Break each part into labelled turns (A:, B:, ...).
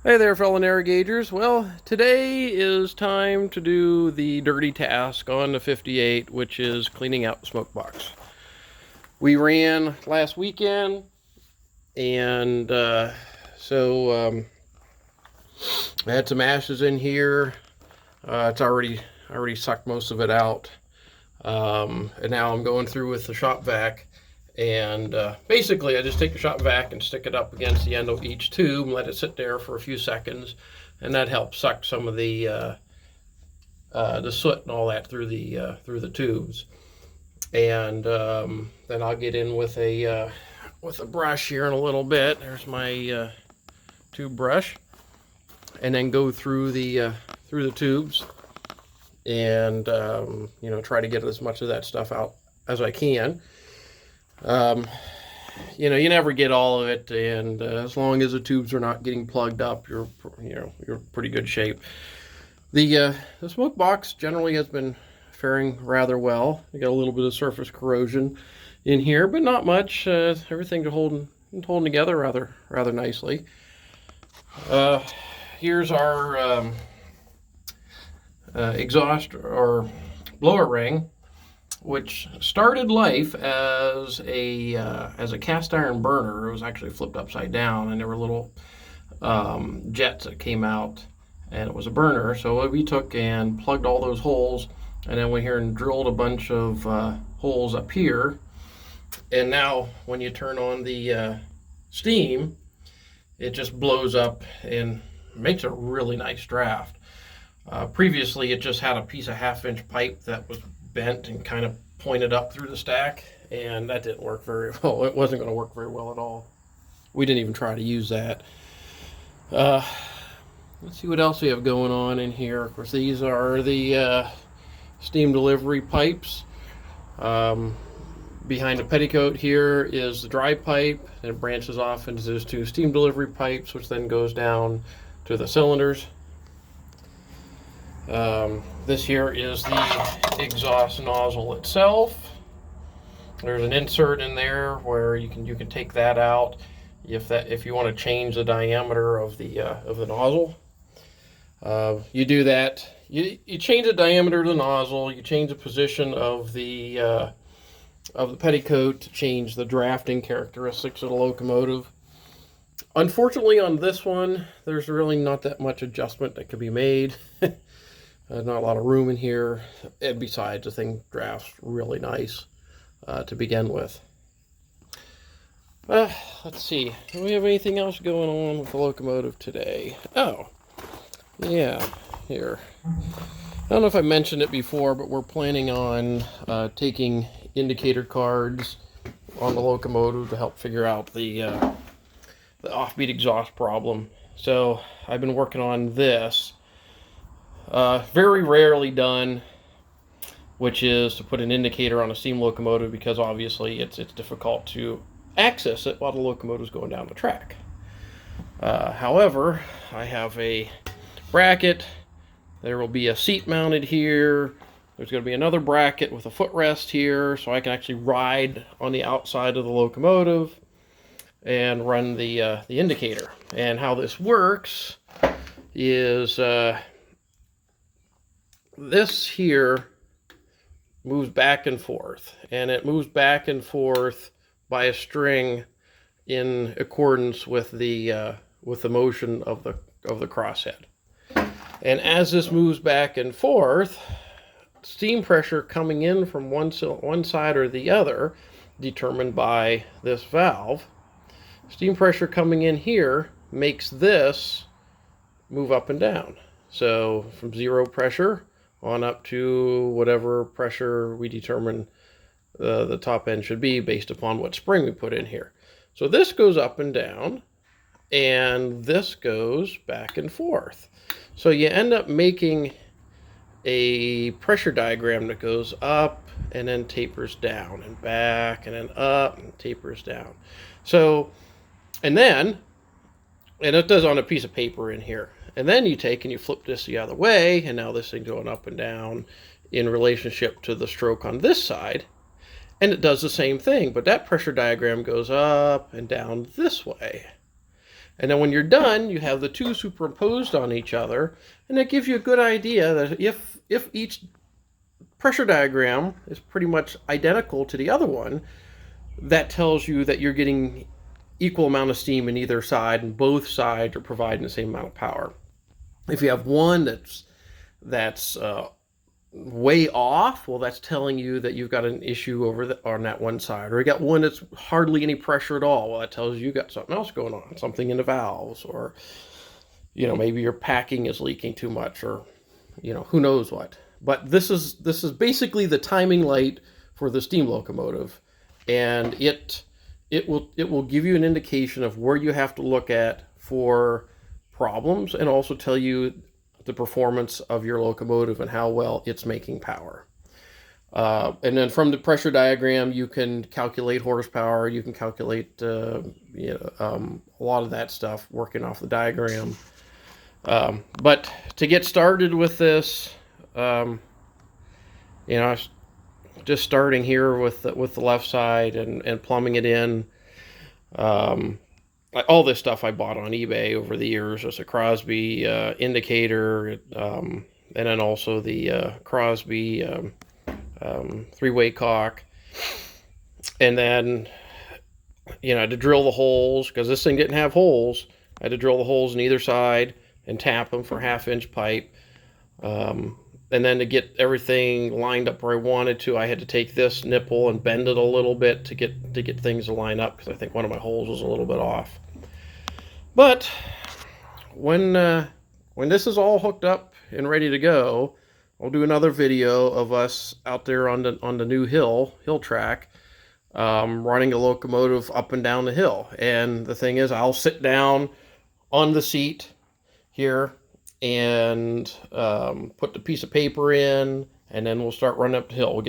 A: Hey there, fellow navigators. Well, today is time to do the dirty task on the 58, which is cleaning out the smoke box. We ran last weekend, and I had some ashes in here. It's already sucked most of it out, and now I'm going through with the shop vac. And basically, I just take the shop vac and stick it up against the end of each tube and let it sit there for a few seconds, and that helps suck some of the soot and all that through the tubes. And then I'll get in with a brush here in a little bit. There's my tube brush, and then go through the tubes and try to get as much of that stuff out as I can. You never get all of it, and as long as the tubes are not getting plugged up, you're in pretty good shape. The smoke box generally has been faring rather well. You got a little bit of surface corrosion in here, but not much. Everything's holding together rather nicely. Here's our exhaust or blower ring, which started life as a cast iron burner. It was actually flipped upside down, and there were little jets that came out, and it was a burner. So we took and plugged all those holes, and then went here and drilled a bunch of holes up here. And now when you turn on the steam, it just blows up and makes a really nice draft. Previously, it just had a piece of 1/2-inch pipe that was bent and kind of pointed up through the stack, and that didn't work very well. It wasn't going to work very well at all. We didn't even try to use that. Let's see what else we have going on in here. Of course, these are the steam delivery pipes. Behind the petticoat here is the dry pipe, and it branches off into those two steam delivery pipes, which then goes down to the cylinders. This here is the exhaust nozzle itself. There's an insert in there where you can take that out if you want to change the diameter of the nozzle. You do that. You change the diameter of the nozzle. You change the position of the petticoat to change the drafting characteristics of the locomotive. Unfortunately, on this one, there's really not that much adjustment that could be made. There's not a lot of room in here, and besides, the thing drafts really nice to begin with. Let's see. Do we have anything else going on with the locomotive today? Oh, yeah, here. I don't know if I mentioned it before, but we're planning on taking indicator cards on the locomotive to help figure out the offbeat exhaust problem. So I've been working on this. Very rarely done, which is to put an indicator on a steam locomotive, because obviously it's difficult to access it while the locomotive is going down the track. However, I have a bracket. There will be a seat mounted here. There's going to be another bracket with a footrest here, so I can actually ride on the outside of the locomotive and run the indicator. And how this works is this here moves back and forth, and it moves back and forth by a string in accordance with the motion of the crosshead. And as this moves back and forth, steam pressure coming in from one side or the other, determined by this valve, steam pressure coming in here makes this move up and down. So from zero pressure on up to whatever pressure we determine the top end should be based upon what spring we put in here. So this goes up and down, and this goes back and forth. So you end up making a pressure diagram that goes up and then tapers down and back and then up and tapers down. So, and it does on a piece of paper in here. And then you take and you flip this the other way, and now this thing's going up and down in relationship to the stroke on this side. And it does the same thing, but that pressure diagram goes up and down this way. And then when you're done, you have the two superimposed on each other, and that gives you a good idea that if each pressure diagram is pretty much identical to the other one, that tells you that you're getting equal amount of steam in either side, and both sides are providing the same amount of power. If you have one that's way off, well, that's telling you that you've got an issue on that one side. Or you got one that's hardly any pressure at all, well, that tells you got something else going on, something in the valves, or maybe your packing is leaking too much, or who knows what. But this is basically the timing light for the steam locomotive, and it will give you an indication of where you have to look at for problems, and also tell you the performance of your locomotive and how well it's making power. And then from the pressure diagram, you can calculate horsepower. You can calculate a lot of that stuff working off the diagram. But to get started with this, just starting here with the left side and plumbing it in. All this stuff I bought on eBay over the years. There's a Crosby indicator, and then also the Crosby three-way cock. And then, I had to drill the holes, because this thing didn't have holes. I had to drill the holes on either side and tap them for 1/2-inch pipe. And then to get everything lined up where I wanted to, I had to take this nipple and bend it a little bit to get things to line up, because I think one of my holes was a little bit off. But when this is all hooked up and ready to go, I'll do another video of us out there on the new hill track, running a locomotive up and down the hill. And the thing is, I'll sit down on the seat here and put the piece of paper in, and then we'll start running up the hill.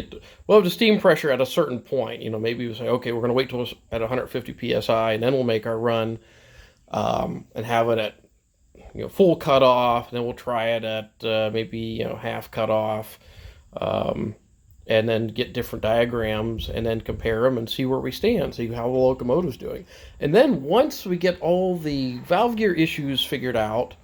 A: We'll have the steam pressure at a certain point. Maybe we'll say, okay, we're going to wait till it's at 150 psi, and then we'll make our run, and have it at full cutoff. And then we'll try it at maybe half cutoff, and then get different diagrams and then compare them and see where we stand, see how the locomotive's doing. And then once we get all the valve gear issues figured out,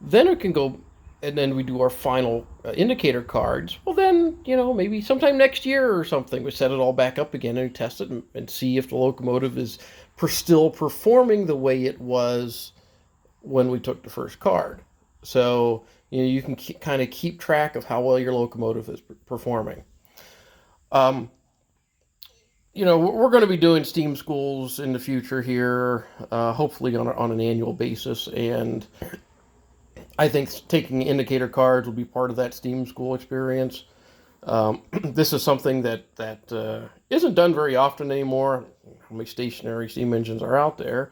A: then it can go, and then we do our final indicator cards. Well, then, maybe sometime next year or something, we set it all back up again and test it and see if the locomotive is still performing the way it was when we took the first card. So, you can kind of keep track of how well your locomotive is performing. We're going to be doing steam schools in the future here, hopefully on an annual basis, and I think taking indicator cards will be part of that steam school experience. This is something that isn't done very often anymore. How many stationary steam engines are out there?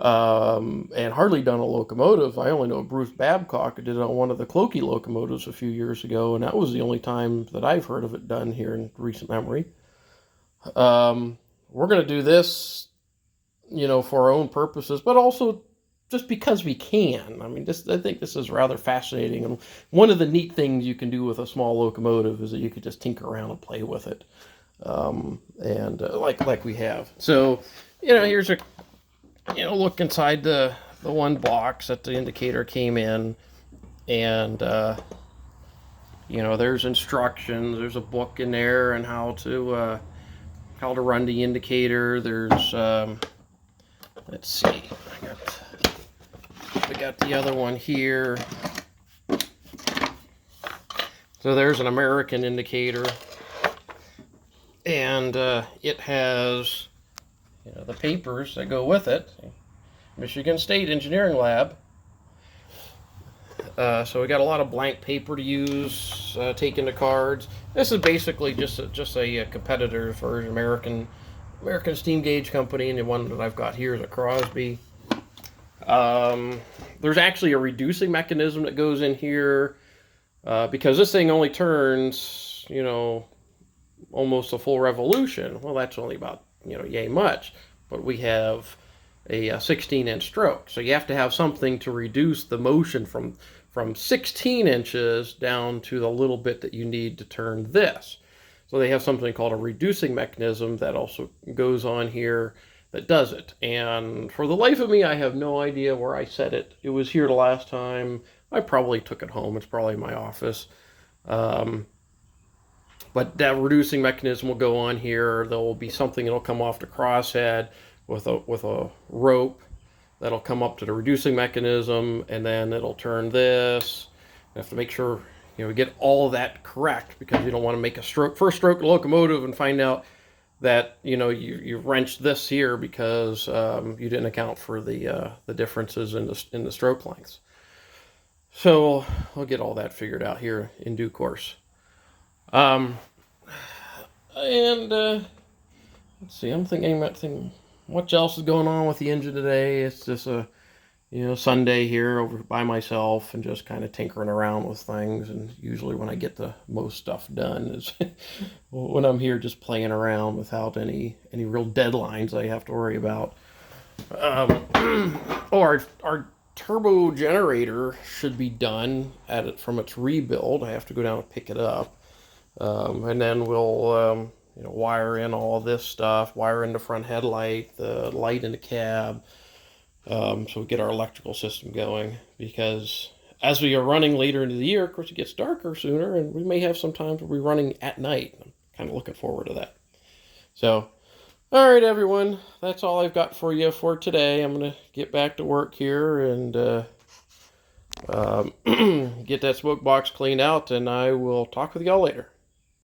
A: And hardly done a locomotive. I only know Bruce Babcock did it on one of the Clokey locomotives a few years ago, and that was the only time that I've heard of it done here in recent memory. We're going to do this, for our own purposes, but also just because we can. I think this is rather fascinating. And one of the neat things you can do with a small locomotive is that you could just tinker around and play with it. Like we have. So, here's a, look inside the one box that the indicator came in. And, there's instructions. There's a book in there on how to run the indicator. There's, let's see, we got the other one here. So there's an American indicator, and it has the papers that go with it. Michigan State Engineering Lab. So we got a lot of blank paper to use, taking the cards. This is basically just a competitor's version, American steam gauge company, and the one that I've got here is a Crosby. There's actually a reducing mechanism that goes in here, because this thing only turns, almost a full revolution. Well, that's only about, yay much, but we have a 16-inch stroke. So you have to have something to reduce the motion from 16 inches down to the little bit that you need to turn this. So they have something called a reducing mechanism that also goes on here, that does it. And for the life of me, I have no idea where I set it. It was here the last time. I probably took it home. It's probably in my office. Um, but that reducing mechanism will go on here. There will be something that'll come off the crosshead with a rope that'll come up to the reducing mechanism, and then it'll turn this. You have to make sure we get all of that correct, because you don't want to make a first stroke locomotive and find out that you wrenched this here because you didn't account for the differences in the stroke lengths. So we'll get all that figured out here in due course. And let's see, I'm thinking what else is going on with the engine today. It's just a Sunday here over by myself and just kind of tinkering around with things. And usually when I get the most stuff done is when I'm here just playing around without any real deadlines I have to worry about. Our turbo generator should be done from its rebuild. I have to go down and pick it up. And then we'll wire in all this stuff, wire in the front headlight, the light in the cab, so we get our electrical system going. Because as we are running later into the year, of course, it gets darker sooner, and we may have some times we'll be running at night. I'm kind of looking forward to that. So, all right, everyone, that's all I've got for you for today. I'm going to get back to work here and get that smoke box cleaned out, and I will talk with y'all later.